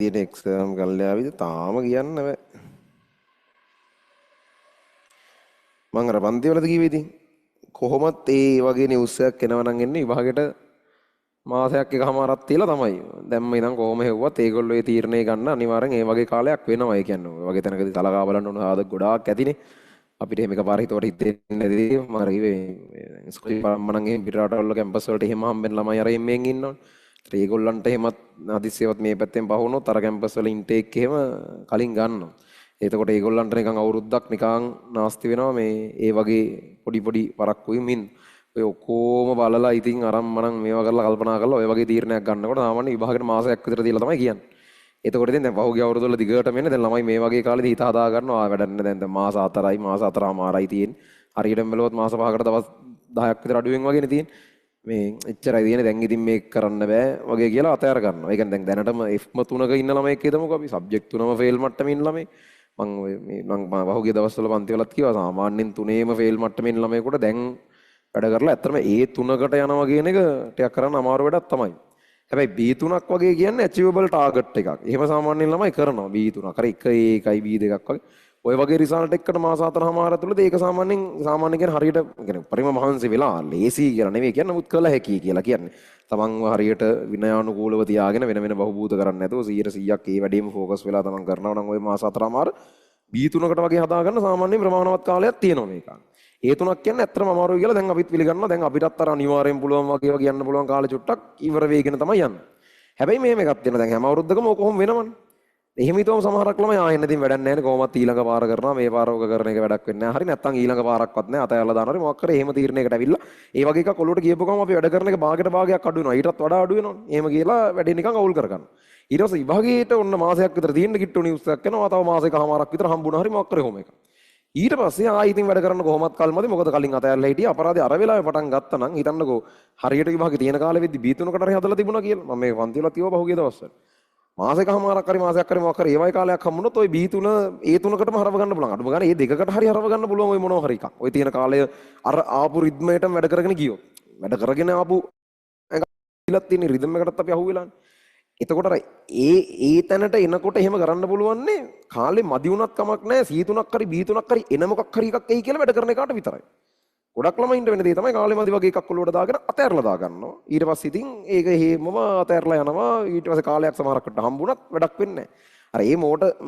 තියෙන එක්සෑම් කල්යාවිද තාම කියන්න බෑ. මං අර පන්ති වලද කිව්වේ ඉතින් කොහොමත් ඒ වගේ නිවුස් එකක් එනවා නම් එන්නේ විභාගෙට මාසයක් එකමාරක් තියලා තමයි. දැම්ම ඉඳන් කොහොම හෙව්වත් ඒගොල්ලෝ ඒ තීරණය ගන්න අනිවාර්යෙන් ඒ වගේ කාලයක් වෙනවා. ඒ කියන්නේ ඔය වගේ තැනකදී සලකා බලන්න ඕන සාධක ගොඩාක් ඇතිනේ. අපිට එහෙම එකපාර හිතුවට හිතෙන්නේ නැති මම අර කිව්වේ ස්කූල් පරම්මනම් එහෙම පිටරටවල කැම්පස් වලට එහෙම හම්බෙන ළමයි අර එම්මෙන් ඉන්නවනේ. ඒගොල්ලන්ට එහෙමත් හදිස්සියවත් මේ පැත්තෙන් පහුනොත් අර කැම්පස් වල ඉන්ටේක් එහෙම කලින් ගන්නවා. එතකොට ඒගොල්ලන්ට නිකන් අවුරුද්දක් නිකන් නාස්ති වෙනවා මේ ඒ වගේ පොඩි පොඩි පරක්කුයි මින් ඔය ඔක්කොම බලලා ඉතින් අරන් මනම් මේවා කරලා කල්පනා කරලා ඔය වගේ තීරණයක් ගන්නකොට සාමාන්‍ය විභාගෙට මාසයක් විතර දීලා තමයි කියන්නේ. එතකොට ඉතින් දැන් පහුගිය අවුරුදු වල දිගටම එන්නේ දැන් ළමයි මේ වගේ කාලෙදී හිත හදා ගන්නවා වැඩක් නෑ දැන් මාස 4යි මාස 4මාරයි තියෙන්නේ. හරියටම බැලුවොත් මාස 5කට දවස් 10ක් විතර අඩුවෙන් වගේනේ තියෙන්නේ. මේ එච්චරයි තියෙන්නේ දැන් ඉතින් මේක කරන්න බෑ වගේ කියලා අතෑර ගන්නවා. ඒ කියන්නේ දැන් දැනටම F3ක ඉන්න ළමයෙක් හිතමුකෝ අපි සබ්ජෙක්ට් තුනම ෆේල් මට්ටමේ ඉන්න ළමයි. මම පහුගිය දවස්වල පන්ති වලත් කිව්වා සාමාන්‍යයෙන් තුනේම ෆේල් මට්ටමේ ඉන්න ළමයෙකුට දැන් වැඩ කරලා ඇත්තටම ඒ තුනකට යනවා කියන එක ටිකක් කරන්න අමාරු වැඩක් තමයි. හැබැයි B3ක් වගේ කියන්නේ achievable target එකක්. එහෙම සාමාන්‍යයෙන් ළමයි කරනවා B3ක්. අර 1 1යි B2ක් වගේ. ඔය වගේ රිසල්ට් එකකට මාස 4මාර ඇතුළත ඒක සාමාන්‍ය කියන්නේ හරියට කියන්නේ පරිම මහන්සි වෙලා ලේසි කියලා නෙවෙයි කියන්නේ නමුත් කළ හැකි කියලා කියන්නේ. තමන්ව හරියට විනයානුකූලව තියාගෙන වෙන වෙන බහුබූත කරන්නේ නැතුව 100%ක් ඒ වැඩේම ફોකස් වෙලා තමන් කරනවා නම් ওই මාස 4මාර B3කට වගේ හදාගන්න සාමාන්‍ය ප්‍රමාණවත් කාලයක් තියෙනවා මේක. ඒ තුනක් කියන්නේ ඇත්තටම අමාරුයි කියලා දැන් අපිත් පිළිගන්නවා. දැන් අපිටත් අර අනිවාර්යෙන් පුළුවන් වගේ කියන්න පුළුවන් කාලේ චුට්ටක් ඉවර වෙගෙන තමයි යන්නේ. හැබැයි මෙහෙම එකක් තියෙනවා. දැන් හැම අවුරුද්දකම ඕක කොහොම වෙනවනේ. එහෙම හිතුවම සමහරක් ළමයි ආයෙත් ඉතින් වැඩක් නැහැ නේ කොහොමත් ඊළඟ පාර කරනවා මේ පාර ඕක කරන එක වැඩක් වෙන්නේ නැහැ. හරි නැත්තම් ඊළඟ පාරක්වත් නැහැ අතහැරලා දානවා. හරි මොකක් කරේ එහෙම තීරණයකට ඇවිල්ලා ඒ වගේ එකක් ඔලුවට ගියපු ගමන් අපි වැඩ කරන එක භාගයට භාගයක් අඩු වෙනවා. ඊටත් වඩා අඩු වෙනවනේ. එහෙම කියලා වැඩේ නිකන් අවුල් කරගන්නවා. ඊට පස්සේ විභාගයට ඔන්න මාසයක් විතර තියෙන්න කිට්ටු නිවුස් එකක් එනවා. තව මාසෙකමාරක් විතර හම්බුණා. හරි මොකක් කරේ කොහොම එක. ඊට පස්සේ ආයෙ ඉතින් වැඩ කරන්න කොහොමත් කල්මදි මොකද කලින් අතහැරලා හිටියේ අපරාධය අර වෙලාවේ පටන් ගත්තා නම් හිතන්නකෝ හරියට විභාගේ තියෙන කාලෙ වෙද්දි B3කට හරි හදලා තිබුණා කියලා මම මේ පන්ති වල තියව පහුගිය දවස්වල මාසෙකමාරක් හරි මාසයක් හරි මොකක් හරි ඒ වගේ කාලයක් හම්බුනොත් ওই B3 ඒ තුනකටම හරව ගන්න පුළුවන් අඩුම ගානේ ඒ දෙකකට හරි හරව ගන්න පුළුවන් ওই මොනවා හරි එකක් ওই තියෙන කාලය අර ආපු රිද්මයටම වැඩ කරගෙන ගියොත් වැඩ කරගෙන ආපු ඉලක් තියෙන රිද්ම එකටත් අපි අහුවෙලානේ. එතකොට අර ඒ තැනට එනකොට එහෙම කරන්න පුළුවන්නේ කාලේ මදි වුණත් කමක් නැහැ C3ක් හරි B3ක් හරි එන මොකක් හරි එකක් එයි කියලා වැඩ කරන එකට විතරයි. ගොඩක් ළමයින්ට වෙන දේ තමයි කාලේ මදි වගේ එකක් ඔලුවට දාගෙන අතෑරලා දාගන්නවා. ඊට පස්සේ ඉතින් ඒක හේමම අතෑරලා යනවා. ඊට පස්සේ කාලයක් සමහරකට හම්බුණත් වැඩක් වෙන්නේ නැහැ. අර මේ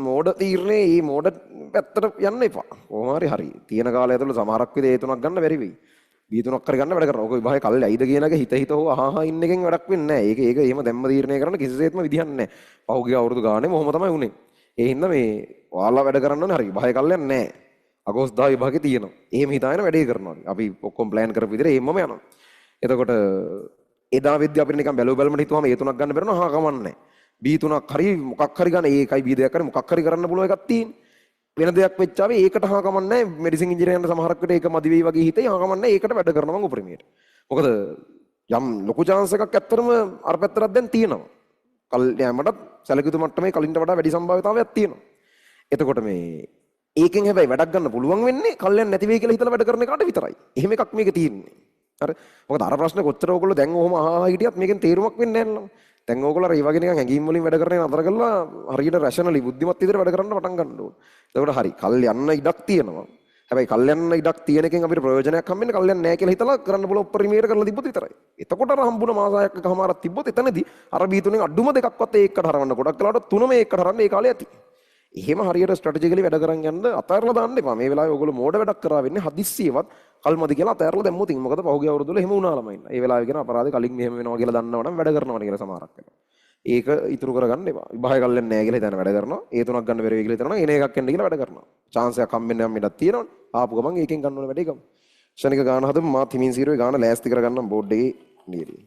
මෝඩ තීරණේ මේ මෝඩ පැත්තට යන්න එපා. කොහොම හරි තියෙන කාලය ඇතුළත සමහරක් විදිහේ A3ක් ගන්න බැරි වෙයි. B3ක් හරි ගන්න වැඩ කරනවා. ඔක විභාගේ කල්ලි ඇයිද කියන එක හිත හෝ අහහා ඉන්න එකෙන් වැඩක් වෙන්නේ නැහැ. ඒක එහෙම දැම්ම තීරණය කරන්න කිසිසේත්ම විදිහක් නැහැ. පහුගිය අවුරුදු ගානේ මොහොම තමයි උනේ. ඒ හින්දා මේ ඔයාලා වැඩ කරන්න ඕනේ හරි විභාගේ කල්ලි නැහැ. අගෝස්තු 10 විභාගේ තියෙනවා. එහෙම හිතාගෙන වැඩේ කරනවා. අපි ඔක්කොම ප්ලෑන් කරපු විදිහට එහෙමම යනවා. එතකොට එදා වෙද්දි අපිට නිකන් බැලුවම හිතුවම A3ක් ගන්න බැරනවා. හා කමන්නේ. B3ක් හරි මොකක් හරි ගන්න ඒකයි B2ක් හරි මොකක් හරි කරන්න පුළුවන් එකක් තියෙන්නේ. වෙන දෙයක් වෙච්චාවේ ඒකට හා කමන්නේ මෙඩිසින් ඉංජිනේරියන්ට සමහරක් විට ඒක මදි වෙයි වගේ හිතේ හා කමන්නේ ඒකට වැඩ කරනවා මම උපරිමයට. මොකද යම් ලොකු chance එකක් ඇත්තටම අර පැත්තට දැන් තියෙනවා. කල්යමටත් සැලකියුතු මට්ටමේ කලින්ට වඩා වැඩි සම්භාව්‍යතාවයක් තියෙනවා. එතකොට මේ ඒකෙන් හැබැයි වැඩක් ගන්න පුළුවන් වෙන්නේ කල්යන් නැති වෙයි කියලා හිතලා වැඩ කරන එකට විතරයි. එහෙම එකක් මේක තියෙන්නේ. හරි. මොකද අර ප්‍රශ්නේ කොච්චර ඕගොල්ලෝ දැන් ඔහොම අහා හිටියත් මේකෙන් තේරුමක් වෙන්නේ නැහැ නේද? දැන් ඕගොල්ලෝ අර ඒ වගේ නිකන් හැංගීම් වලින් වැඩ කරන්නේ නතර කරලා හරියට රැෂනලි බුද්ධිමත් විදිහට වැඩ කරන්න පටන් ගන්න ඕනේ. එතකොට හරි කල් යන්න ඉඩක් තියෙනවා. හැබැයි කල් යන්න ඉඩක් තියෙන එකෙන් අපිට ප්‍රයෝජනයක් හම්බෙන්නේ කල් යන්නේ නැහැ කියලා හිතලා කරන්න පුළුවන් උපරිමයට කරලා තිබ්බොත් විතරයි. එතකොට අර හම්බුන මාසයක් එකමාරක් තිබ්බොත් එතනදී අර B3න් අඩුම දෙකක්වත් ඒකට හරවන්න ගොඩක් වෙලාවට තුනම ඒකට හරවන්න ඒ කාලේ ඇති. එහෙම හරියට ස්ට්‍රැටජිකලි වැඩ කරන් යන්න අතහැරලා දාන්න එපා. මේ වෙලාවේ ඔයගොල්ලෝ මෝඩ වැඩක් කරා වෙන්නේ හදිස්සියවත් කල්මදි කියලා අතහැරලා දැම්මොත් මොකද පහුගිය අවුරුදු වල එහෙම වුණා ළමයින්. ඒ වෙලාවේ කියන අපරාධේ කලින් මෙහෙම වෙනවා කියලා දන්නවනම් වැඩ කරනවනේ කියලා සමහරක් වෙනවා. ඒක ඉතුරු කරගන්න එපා. විභාගය කල්ලෙන් නැහැ කියලා හිතන වැඩ කරනවා. ඒ තුනක් ගන්න බැරි වෙයි කියලා හිතනවා. එන එකක් එන්න කියලා වැඩ කරනවා. chance එකක් හම්බෙන්න යම් ඉඩක් තියෙනවනේ. ආපු ගමන් ඒකෙන් ගන්න ඕන වැඩේ ගමු. ශනික ගාන හදමු. මාත් හිමින් සීරුවේ ගාන ලෑස්ති කරගන්නම් බෝඩ් එකේ නියදී.